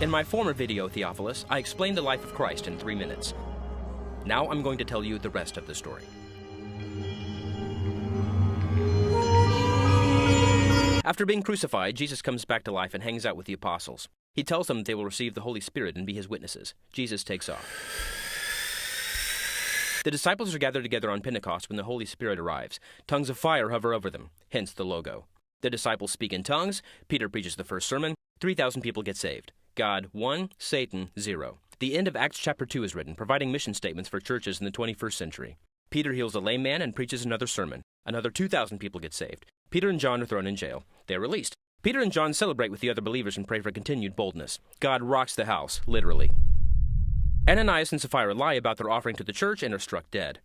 In my former video, Theophilus, I explained the life of Christ in 3 minutes. Now I'm going to tell you the rest of the story. After being crucified, Jesus comes back to life and hangs out with the apostles. He tells them they will receive the Holy Spirit and be his witnesses. Jesus takes off. The disciples are gathered together on Pentecost when the Holy Spirit arrives. Tongues of fire hover over them, hence the logo. The disciples speak in tongues. Peter preaches the first sermon. 3,000 people get saved. God 1, Satan 0. The end of Acts chapter 2 is written, providing mission statements for churches in the 21st century. Peter heals a lame man and preaches another sermon. Another 2,000 people get saved. Peter and John are thrown in jail. They are released. Peter and John celebrate with the other believers and pray for continued boldness. God rocks the house, literally. Ananias and Sapphira lie about their offering to the church and are struck dead.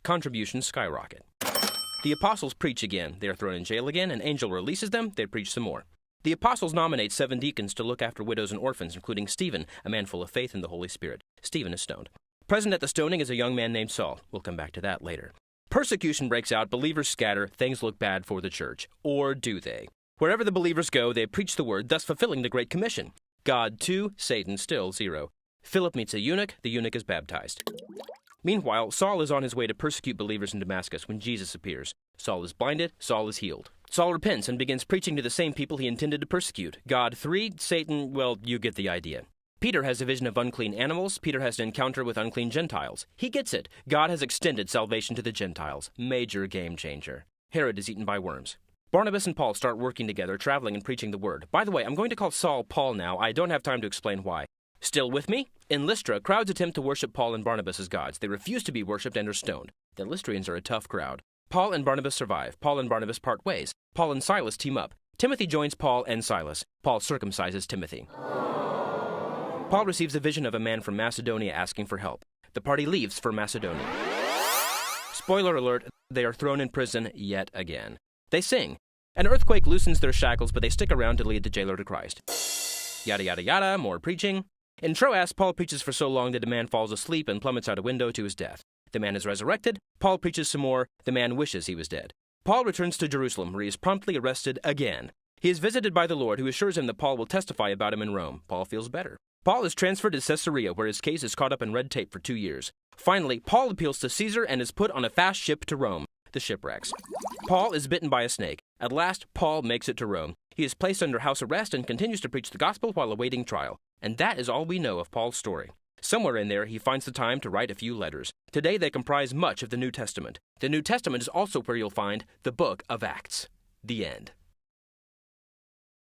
Contributions skyrocket. The apostles preach again. They are thrown in jail again. An angel releases them. They preach some more. The apostles nominate 7 deacons to look after widows and orphans, including Stephen, a man full of faith in the Holy Spirit. Stephen is stoned. Present at the stoning is a young man named Saul. We'll come back to that later. Persecution breaks out, believers scatter, things look bad for the church. Or do they? Wherever the believers go, they preach the word, thus fulfilling the Great Commission. God 2, Satan still 0. Philip meets a eunuch, the eunuch is baptized. Meanwhile, Saul is on his way to persecute believers in Damascus when Jesus appears. Saul is blinded, Saul is healed. Saul repents and begins preaching to the same people he intended to persecute. God 3, Satan, well, you get the idea. Peter has a vision of unclean animals. Peter has an encounter with unclean Gentiles. He gets it. God has extended salvation to the Gentiles. Major game changer. Herod is eaten by worms. Barnabas and Paul start working together, traveling and preaching the word. By the way, I'm going to call Saul Paul now. I don't have time to explain why. Still with me? In Lystra, crowds attempt to worship Paul and Barnabas as gods. They refuse to be worshipped and are stoned. The Lystrians are a tough crowd. Paul and Barnabas survive. Paul and Barnabas part ways. Paul and Silas team up. Timothy joins Paul and Silas. Paul circumcises Timothy. Paul receives a vision of a man from Macedonia asking for help. The party leaves for Macedonia. Spoiler alert, they are thrown in prison yet again. They sing. An earthquake loosens their shackles, but they stick around to lead the jailer to Christ. Yada yada yada, more preaching. In Troas, Paul preaches for so long that a man falls asleep and plummets out a window to his death. The man is resurrected. Paul preaches some more. The man wishes he was dead. Paul returns to Jerusalem, where he is promptly arrested again. He is visited by the Lord, who assures him that Paul will testify about him in Rome. Paul feels better. Paul is transferred to Caesarea, where his case is caught up in red tape for 2 years. Finally, Paul appeals to Caesar and is put on a fast ship to Rome. The shipwrecks. Paul is bitten by a snake. At last, Paul makes it to Rome. He is placed under house arrest and continues to preach the gospel while awaiting trial. And that is all we know of Paul's story. Somewhere in there, he finds the time to write a few letters. Today, they comprise much of the New Testament. The New Testament is also where you'll find the book of Acts. The end.